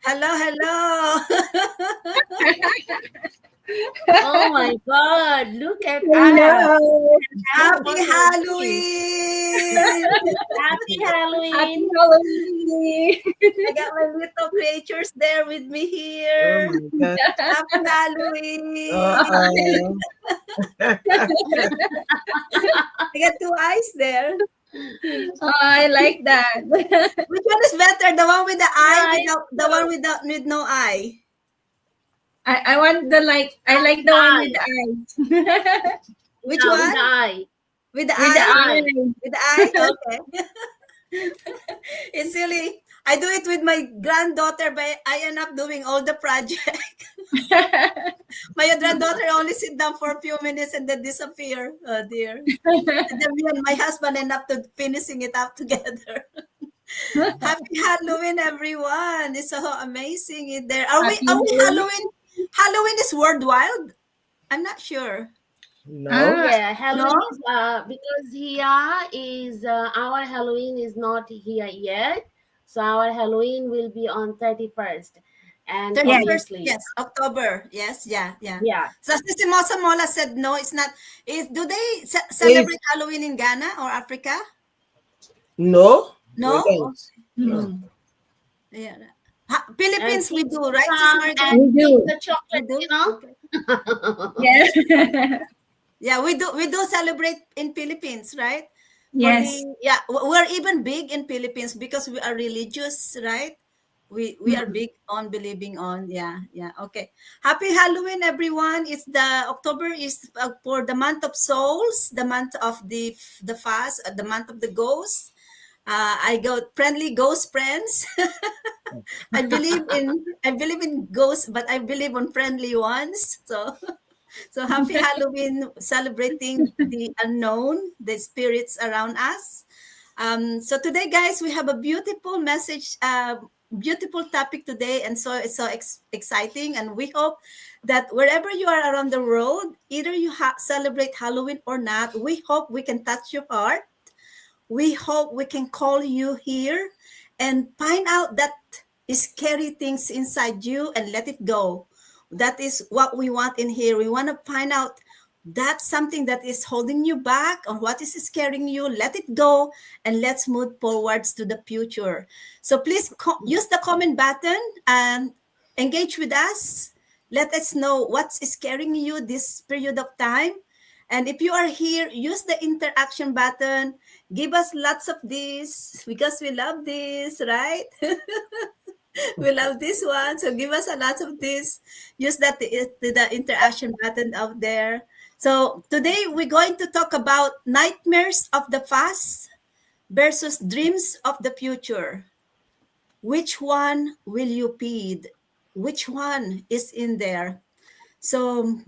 Hello, hello. Oh my God, look at us. Hello. Now Happy on the screen. Halloween. Happy Happy Halloween. Halloween. I got my little creatures there with me Oh here. my God. Happy Halloween. Uh-oh. I got two eyes there. Oh, I like that. Which one is better? The one with the eye Right. without the one with no eye? I want I like the one with Eye. the eyes. Which Yeah, with one? the eye. With the With the eye? Eye. eyes. With the eye? Okay. It's silly. I do it with my granddaughter, but I end up doing all the project. My granddaughter only sit down for a few minutes and then disappear. Oh dear. And then me and my husband end up to finishing it up together. Happy Halloween, everyone! It's so amazing in there. Are we? Happy Are we Halloween. Halloween? Halloween is worldwide. I'm not sure. No. Ah, Yeah, no? Halloween is because here is our Halloween is not here yet. So our Halloween will be on 31st. And 31st, Yes. obviously, yes. October, yes, yeah, yeah. yeah. So si Mosa Mola said no, it's not. Do they Is celebrate Halloween in Ghana or Africa? no? We No. don't. No. Mm. Yeah. And Philippines, we kids do, will right, Sis come Margaret? and We eat do. the We chocolate, do. you know? Okay. Yeah. Yeah, we do. We do celebrate in Philippines, right? For the Yes. we're even big in Philippines because we are religious, right? We are Mm. big on believing on okay. Happy Halloween, everyone. It's the October is for the month of souls, the month of the fast, the month of the ghosts. I go friendly ghost friends. I believe in ghosts, but I believe on friendly ones. So happy Halloween, celebrating the unknown, the spirits around us. So today, guys, we have a beautiful message, beautiful topic today, and so it's so exciting. And we hope that wherever you are around the world, either you celebrate Halloween or not, we hope we can touch your heart. We hope we can call you here and find out that scary things inside you and let it go. That is what we want in here. We want to find out that's something that is holding you back or what is scaring you. Let it go and let's move forwards to the future. So please use the comment button and engage with us. Let us know what's scaring you this period of time. And if you are here, use the interaction button. Give us lots of this because we love this, right? We love this one. So give us a lot of this. Use the interaction button out there. So today we're going to talk about nightmares of the past versus dreams of the future. Which one will you feed? Which one is in there? So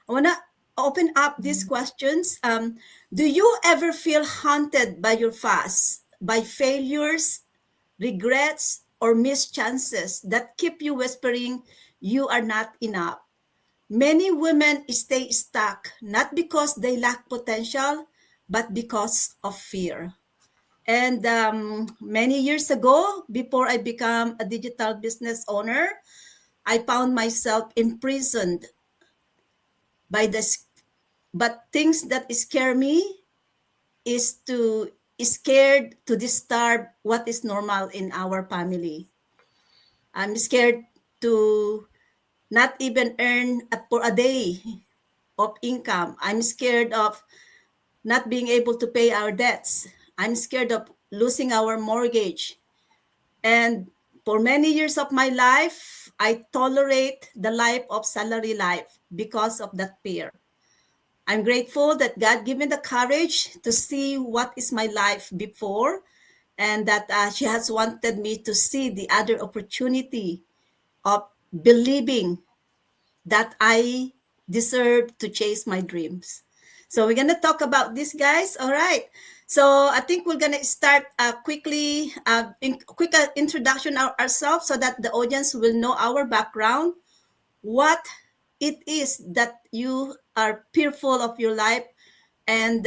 I want to open up these questions. Do you ever feel haunted by your past, by failures, regrets, or missed chances that keep you whispering you are not enough? Many women stay stuck not because they lack potential, but because of fear. And many years ago, before I became a digital business owner, I found myself imprisoned by the but things that scare me is scared to disturb what is normal in our family. I'm scared to not even earn for a day of income. I'm scared of not being able to pay our debts. I'm scared of losing our mortgage. And for many years of my life, I tolerate the life of salary life because of that fear. I'm grateful that God gave me the courage to see what is my life before, and that she has wanted me to see the other opportunity of believing that I deserve to chase my dreams. So we're gonna talk about this, guys. All right. So I think we're gonna start quickly, quick introduction ourselves so that the audience will know our background, what it is that you are fearful of your life, and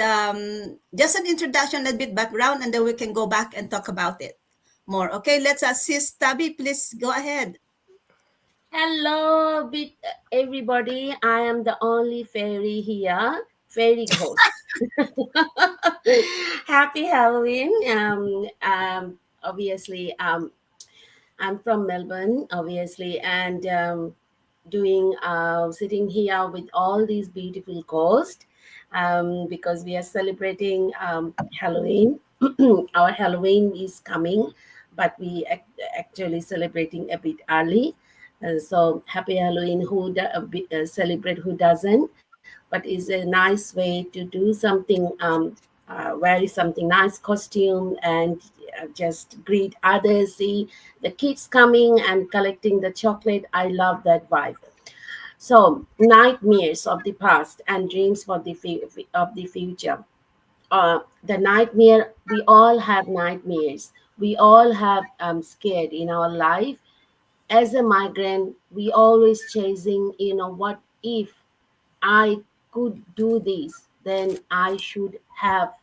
just an introduction, a bit background, and then we can go back and talk about it. more. Okay, let's assist Tabby. Please go ahead. Hello, everybody. I am the only fairy here, fairy ghost. Happy Halloween. Obviously, I'm from Melbourne, obviously, and doing sitting here with all these beautiful ghosts because we are celebrating Halloween. Our Halloween is coming, but we actually celebrating a bit early. So happy Halloween! Celebrate? Who doesn't? But is a nice way to do something. Wear something nice costume and just greet others. See the kids coming and collecting the chocolate. I love that vibe. So nightmares of the past and dreams for of the future. The nightmare, we all have nightmares. We all have scared in our life. As a migrant, we always chasing, what if I could do this, then I should have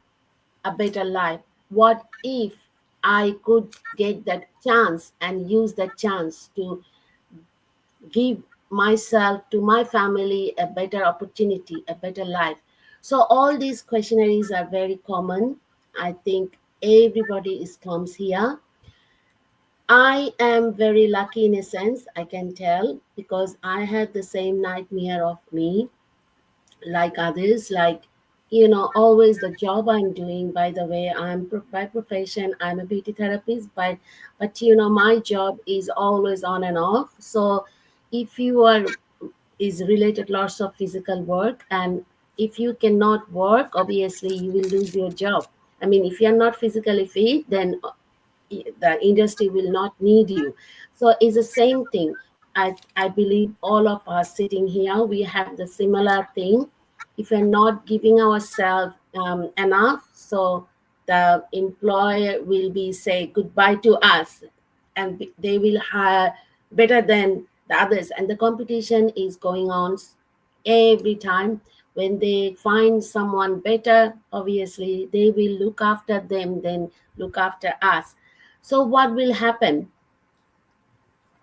a better life. What if I could get that chance and use that chance to give myself to my family a better opportunity, a better life? So all these questionnaires are very common. I think everybody is comes here. I am very lucky in a sense, I can tell, because I had the same nightmare of me like others, like, always the job I'm doing. By the way, by profession, I'm a beauty therapist, but my job is always on and off. So if you are is related lots of physical work, and if you cannot work, obviously you will lose your job. I mean, if you're not physically fit, then the industry will not need you. So it's the same thing. I believe all of us sitting here, we have the similar thing. If we're not giving ourselves enough, so the employer will be say goodbye to us, and they will hire better than the others, and the competition is going on every time. When they find someone better, obviously they will look after them, then look after us. So what will happen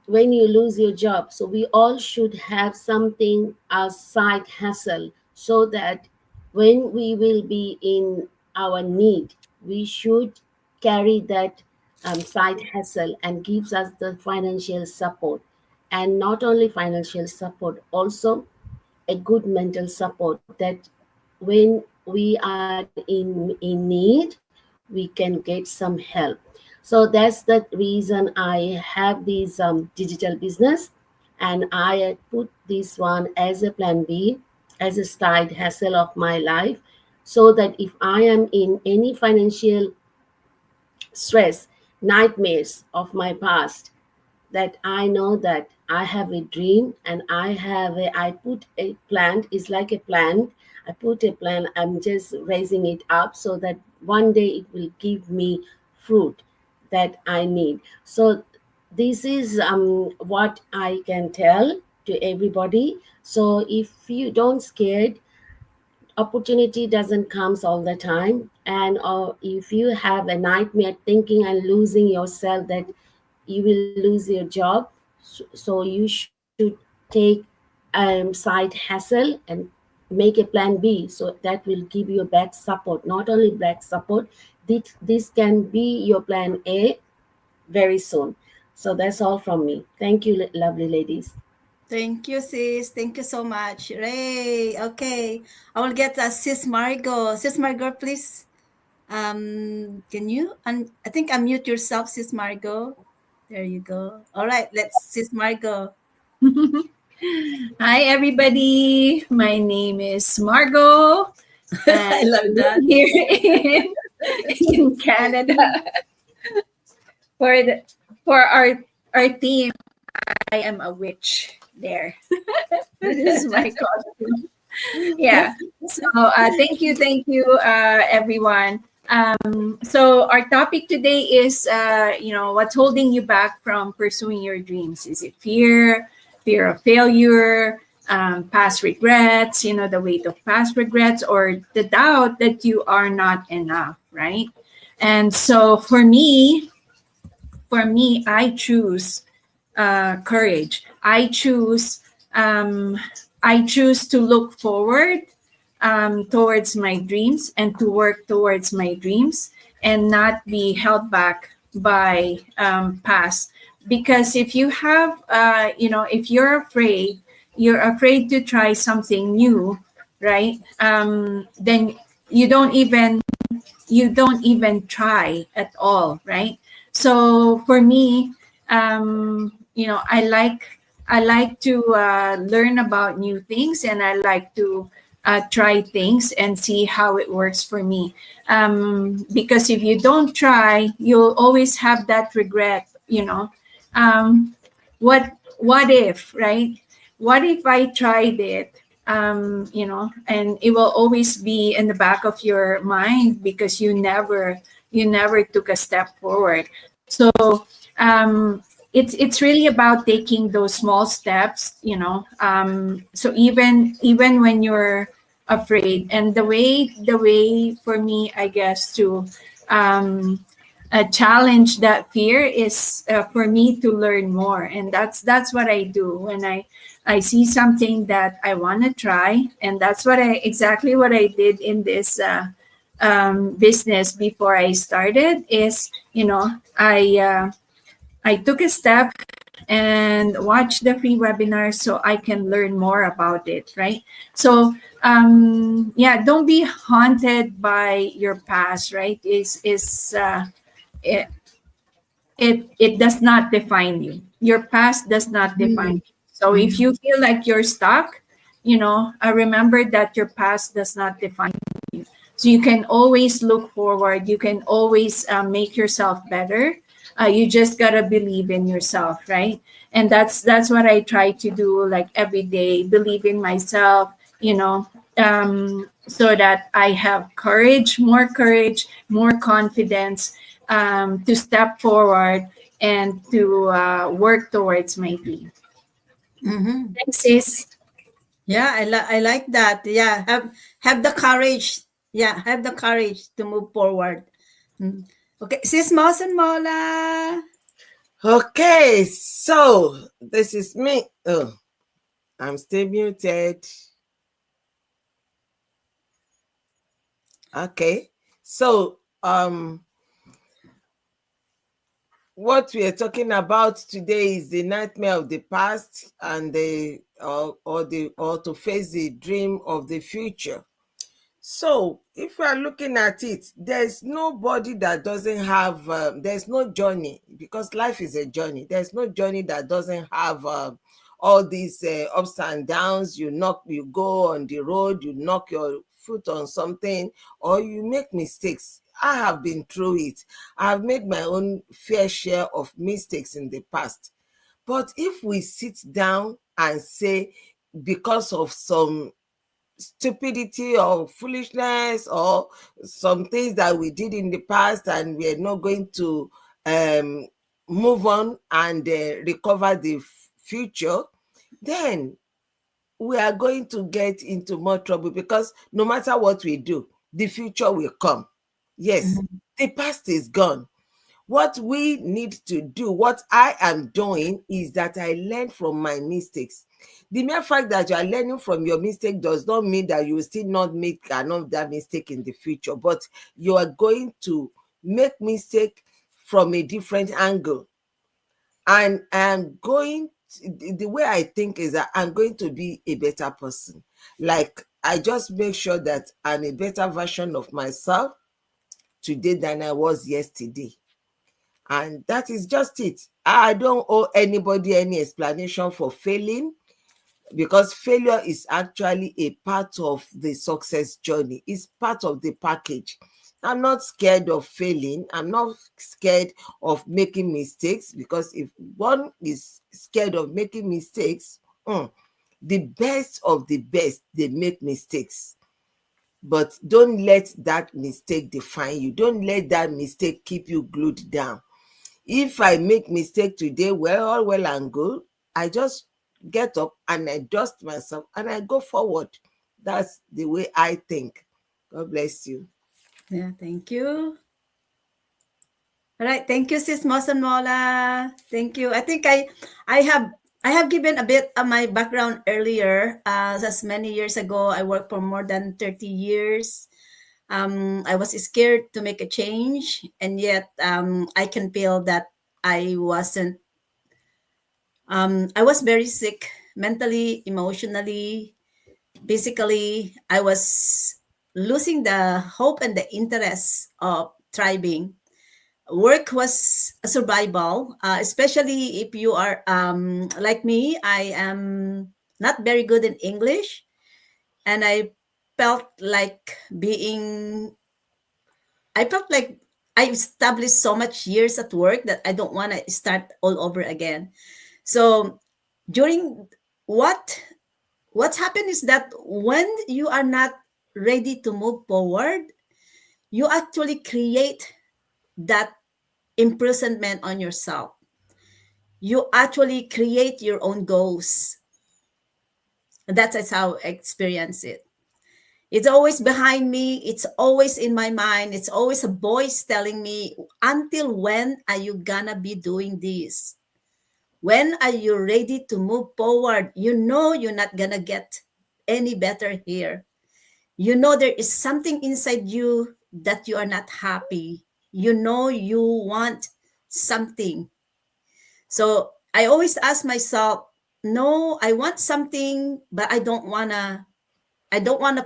when you lose your job? So we all should have something as side hustle, so that when we will be in our need, we should carry that side hustle and gives us the financial support. And not only financial support, also a good mental support, that when we are in need, we can get some help. So that's the reason I have this digital business, and I put this one as a plan B, as a side hustle of my life, so that if I am in any financial stress, nightmares of my past, that I know that I have a dream, and I put a plant, it's like a plant. I put a plant, I'm just raising it up so that one day it will give me fruit that I need. So this is what I can tell to everybody. So if you don't scared, opportunity doesn't comes all the time. And if you have a nightmare thinking and losing yourself, that you will lose your job, so you should take side hustle and make a plan B, so that will give you a back support. Not only back support, this can be your plan A very soon. So that's all from me. Thank you, lovely ladies. Thank you, sis. Thank you so much. Ray. Okay. I will get sis Margot. Sis Margot, please. Can you? I think unmute yourself, sis Margot. There you go. All right. Let's sis Margot. Hi, everybody. My name is Margot, I and love that. here in Canada for the for our team. I am a witch. There, this is my costume. Yeah. So thank you, everyone. So our topic today is, what's holding you back from pursuing your dreams? Is it fear of failure, past regrets, the weight of past regrets, or the doubt that you are not enough, right? And so for me, for me, I choose courage. Um, I choose to look forward towards my dreams and to work towards my dreams and not be held back by past. Because if you have, if you're afraid to try something new, right? Then you don't even you don't even try at all, right? So for me, I like to learn about new things, and I like to try things and see how it works for me. Because if you don't try, you'll always have that regret. Um, what if, right? What if I tried it? And it will always be in the back of your mind because you never took a step forward. So it's really about taking those small steps. So even when you're afraid, and the way for me, I guess, to um, challenge that fear is for me to learn more, and that's what I do when I see something that I want to try, and that's exactly what I did in this business before I started. Is I took a step and watched the free webinar so I can learn more about it, right? So yeah, don't be haunted by your past, right? It, it does not define you. Your past does not define Mhm. you. So if Mhm. you feel like you're stuck, remember that your past does not define you. So you can always look forward. You can always make yourself better. You just gotta believe in yourself, right? And that's what I try to do, like every day. Believe in myself, so that I have courage, more confidence, to step forward and to work towards my dream. Mhm. Thanks, sis. Yeah, I like that. Yeah, have the courage. Yeah, have the courage to move forward. Mm. Okay, sis Moss and Mola. Okay, so this is me. Oh, I'm still muted. Okay, so what we are talking about today is the nightmare of the past and or to face the dream of the future. So if we are looking at it, there's nobody that doesn't have there's no journey, because life is a journey. There's no journey that doesn't have all these ups and downs. You go on the road, you knock your foot on something, or you make mistakes. I have been through it. I have made my own fair share of mistakes in the past. But if we sit down and say, because of some stupidity or foolishness or some things that we did in the past, and we're not going to um, move on and recover the future, then we are going to get into more trouble, because no matter what we do, the future will come. Yes, Mhm. the past is gone. What we need to do, what I am doing, is that I learn from my mistakes. The mere fact that you are learning from your mistake does not mean that you will still not make another mistake in the future, but you are going to make mistake from a different angle. And I'm going the way I think is that I'm going to be a better person. Like, I just make sure that I'm a better version of myself today than I was yesterday. And that is just it. I don't owe anybody any explanation for failing, because failure is actually a part of the success journey. It's part of the package. I'm not scared of failing. I'm not scared of making mistakes, because if one is scared of making mistakes, the best of the best, they make mistakes. But don't let that mistake define you. Don't let that mistake keep you glued down. If I make mistake today, well, all well and good. I just get up and I dust myself and I go forward. That's the way I think. God bless you. Yeah, thank you. All right. Thank you, Sis Mola. Thank you. I think I have I have given a bit of my background earlier. As many years ago, I worked for more than 30 years. I was scared to make a change, and yet I can feel that I wasn't. I was very sick mentally, emotionally, physically. I was losing the hope and the interest of thriving. Work was a survival, especially if you are like me. I am not very good in English, and felt like being I felt like I established so much years at work that I don't want to start all over again. So during what what's happened is that when you are not ready to move forward, you actually create that imprisonment on yourself. You actually create your own goals. That's how I experience it. It's always behind me. It's always in my mind. It's always a voice telling me, until when are you gonna be doing this? When are you ready to move forward? You know you're not gonna get any better here. You know there is something inside you that you are not happy. You know you want something. So I always ask myself, no, I want something, but I don't wanna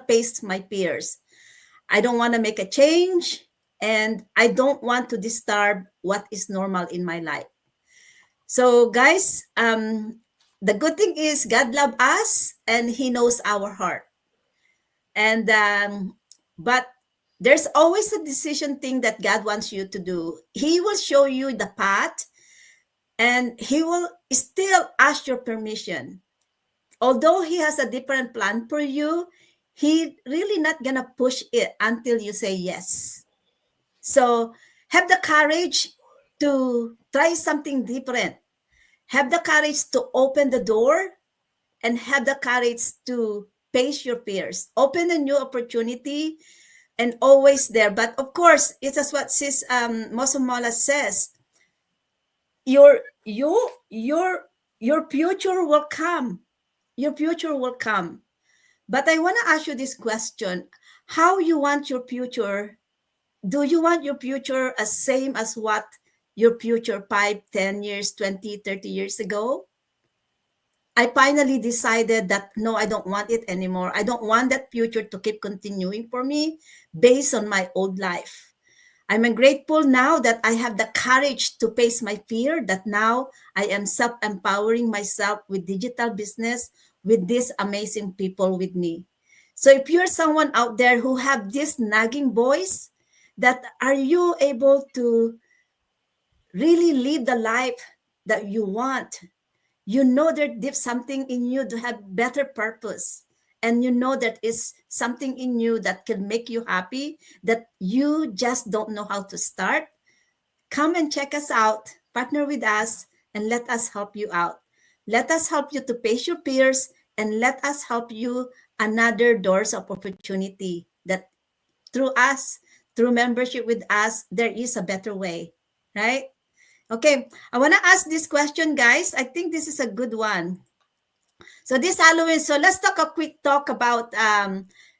pace my peers. I don't want to make a change, and I don't want to disturb what is normal in my life. So, guys, the good thing is God loves us and He knows our heart. And but there's always a decision thing that God wants you to do. He will show you the path, and He will still ask your permission. Although He has a different plan for you, He really not gonna push it until you say yes. So have the courage to try something different. Have the courage to open the door, and have the courage to face your fears. Open a new opportunity and always there. But of course, it's as what Sis Mosomola says. Your you your future will come. Your future will come. But I want to ask you this question. How you want your future? Do you want your future as same as what your future 5, 10 years, 20, 30 years ago? I finally decided that no, I don't want it anymore. I don't want that future to keep continuing for me based on my old life. I'm grateful now that I have the courage to face my fear, that now I am self empowering myself with digital business with these amazing people with me. So if you're someone out there who have this nagging voice, that are you able to really live the life that you want? You know there's something in you to have better purpose, and you know that is something in you that can make you happy, that you just don't know how to start. Come and check us out, partner with us, and let us help you out. Let us help you to pace your peers, and let us help you another doors of opportunity, that through us, through membership with us, there is a better way, right? Okay, I want to ask this question, guys. I think this is a good one. So this Halloween, so let's talk a quick talk about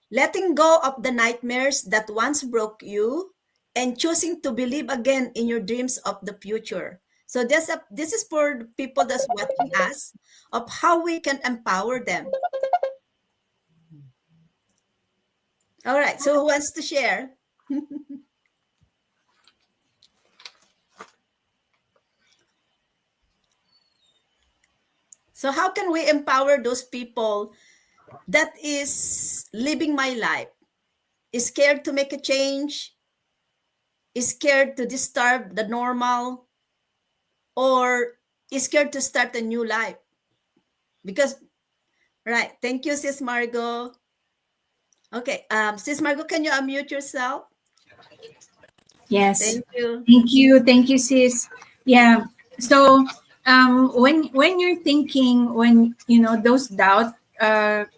letting go of the nightmares that once broke you, and choosing to believe again in your dreams of the future. So this is for people that's watching us, of how we can empower them. All right, so who wants to share? So how can we empower those people that is living my life, is scared to make a change, is scared to disturb the normal, or is scared to start a new life? Because, right, thank you, Sis Margot. Okay, Sis Margot, can you unmute yourself? Yes. Thank you. Thank you. Thank you, sis. Yeah. So when you're thinking, when those doubt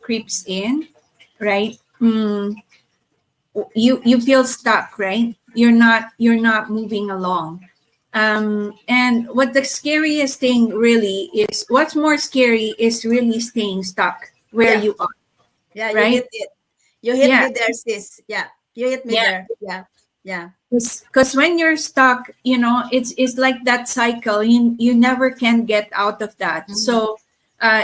creeps in, right? You feel stuck, right? You're not moving along. And what the scariest thing really is, what's more scary is really staying stuck where Yeah. you are, Yeah. You right? hit it. You hit Yeah, me there, sis. Yeah. You hit me yeah. there. Yeah. Yeah. Because when you're stuck, it's like that cycle. You never can get out of that. Mhm. So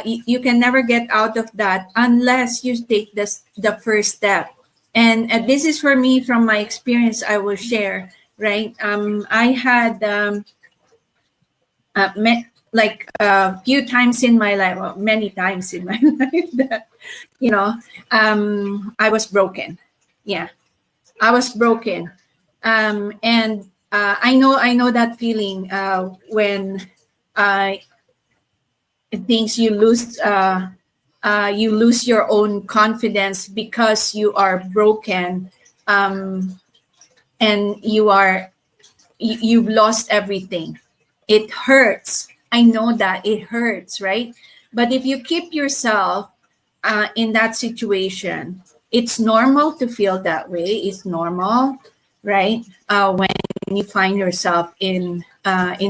you can never get out of that unless you take the first step. And this is for me from my experience. I will share. Right. I had met like a few times in my life, well, many times in my life that you know I was broken. Yeah, I was broken, and I know that feeling when uh, things you lose your own confidence because you are broken, um, and you've lost everything. It hurts. I know that it hurts, right? But if you keep yourself in that situation, it's normal to feel that way. It's normal, right? When you find yourself in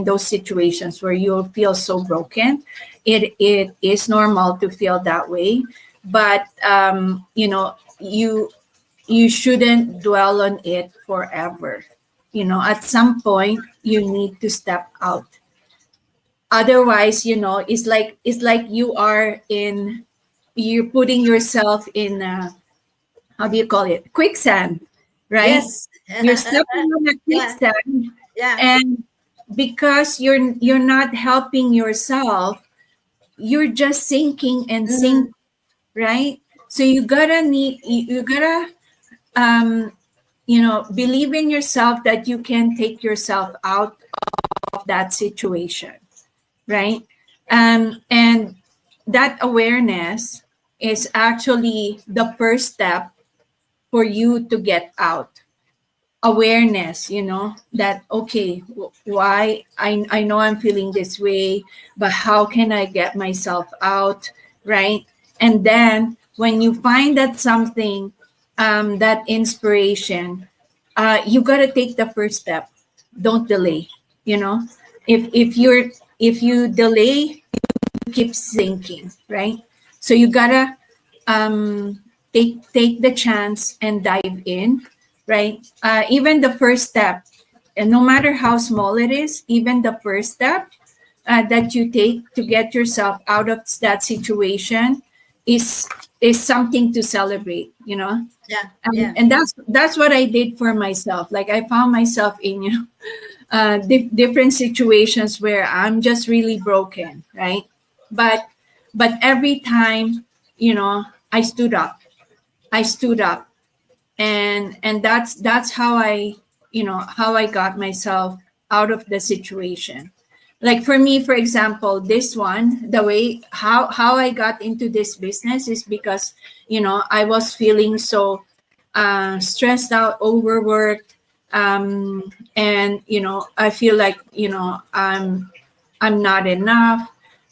those situations where you feel so broken, it is normal to feel that way. But you shouldn't dwell on it forever. At some point you need to step out. Otherwise, it's like you're putting yourself in how do you call it, quicksand, right? Yes. You're stepping on a Yeah. quicksand, Yeah. and because you're not helping yourself, you're just sinking and Mhm. sinking, right? So you gotta um believe in yourself that you can take yourself out of that situation, right? And that awareness is actually the first step for you to get out. Awareness, that okay, why I know I'm feeling this way, but how can I get myself out, right? And then when you find that something, that inspiration, you got to take the first step. Don't delay. you know if you delay, you keep sinking, right? So you gotta take the chance and dive in, right? Even the first step, and no matter how small it is, even the first step that you take to get yourself out of that situation is is something to celebrate, Yeah. Yeah. and that's what I did for myself. Like I found myself in different situations where I'm just really broken, right? But every time, I stood up. I stood up, and that's how I got myself out of the situation. Like for me, for example, this one, the way how I got into this business is because I was feeling so stressed out, overworked, and I feel like I'm not enough,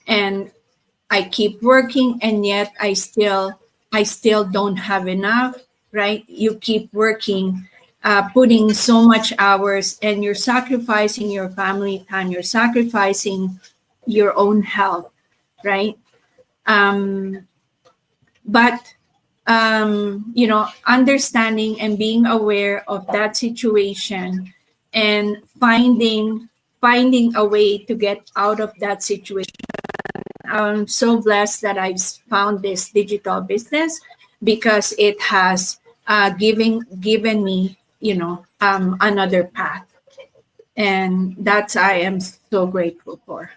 and I keep working, and yet I still don't have enough, right? You keep working, putting so much hours, and you're sacrificing your family time, you're sacrificing your own health, right? Um, but understanding and being aware of that situation, and finding a way to get out of that situation. I'm so blessed that I've found this digital business because it has given me another path, and that's I am so grateful for.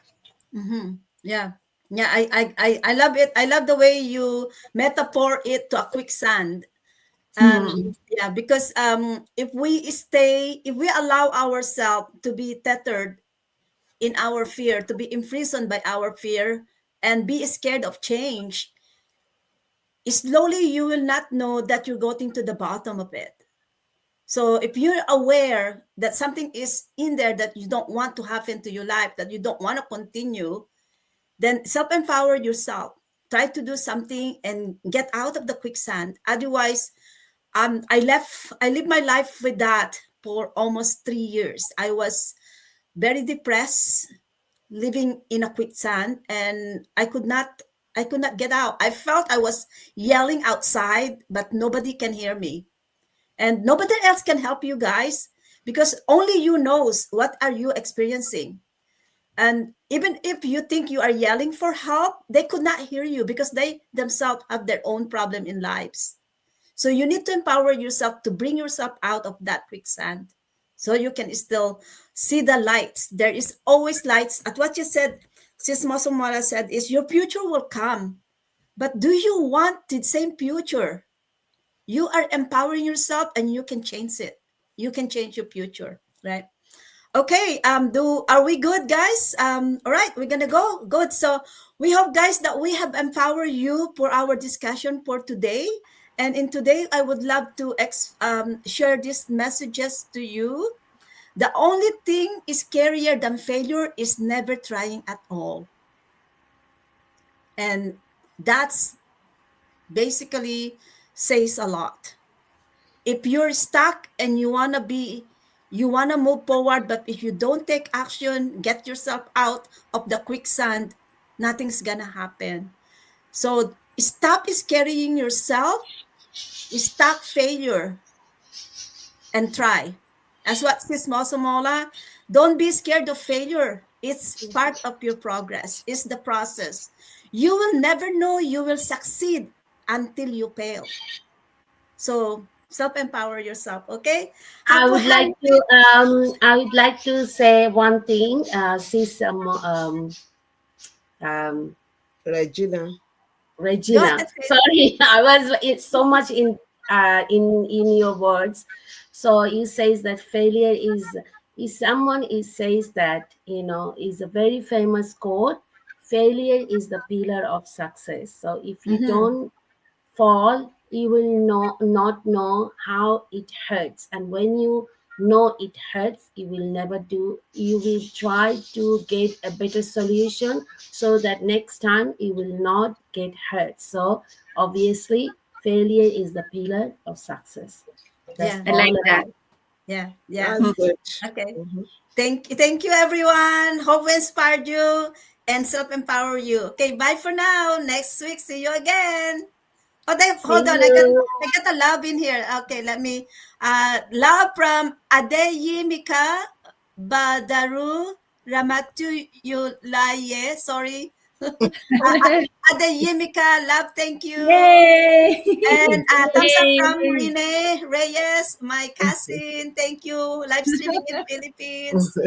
Mm-hmm. Yeah. Yeah, I love it. I love the way you metaphor it to a quicksand. Hmm. Yeah, because if we allow ourselves to be tethered in our fear, to be imprisoned by our fear, and be scared of change, slowly you will not know that you're getting to the bottom of it. So if you're aware that something is in there that you don't want to happen to your life, that you don't want to continue, then self-empower yourself. Try to do something and get out of the quicksand. Otherwise, I lived my life with that for almost 3 years. I was very depressed, living in a quicksand, and I could not get out. I felt I was yelling outside, but nobody can hear me. And nobody else can help you guys because only you knows what are you experiencing. And even if you think you are yelling for help, they could not hear you because they themselves have their own problem in lives. So you need to empower yourself to bring yourself out of that quicksand so you can still see the lights. There is always lights. At what you said, Sis Mosomora said, is your future will come. But do you want the same future? You are empowering yourself and you can change it. You can change your future, right? Okay, do are we good, guys? All right, we're gonna go. Good. So we hope, guys, that we have empowered you for our discussion for today. And in today, I would love to share these messages to you. The only thing is scarier than failure is never trying at all. And that's basically says a lot. If you're stuck and you want to move forward, but if you don't take action, get yourself out of the quicksand, nothing's gonna happen. So stop carrying yourself, stop failure, and try. As what says Mosamola, don't be scared of failure. It's part of your progress. It's the process. You will never know you will succeed until you fail. So self-empower yourself, okay? I Happy would like to Halloween. I would like to say one thing. Sis um, Regina. Go Regina. ahead. Sorry, I was it's so much in your words. So you says that failure is someone is says that is a very famous quote. Failure is the pillar of success. So if you Mm-hmm. don't fall, you will not know how it hurts. And when you know it hurts, you will try to get a better solution so that next time you will not get hurt. So obviously, failure is the pillar of success. That's Yeah, I all like that that. yeah, yeah. That's good. Okay. Mhm. Thank you, everyone. Hope we inspired you and self-empower you. Okay, bye for now. Next week, see you again. Oh, See hold on. you. I got a love in here. Okay, let me. Love from Adeyimika Badaru Ramatu Yulaye. Sorry. Adeyimika, love. Thank you. Yay! And thumbs up Yay. from Rene Reyes, my cousin. Thank you. Live streaming in Philippines.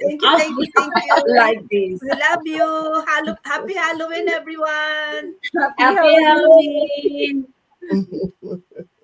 Thank you, Oh, thank you, thank you. like this. We love you. Happy Halloween, everyone. Happy Happy Halloween. Halloween.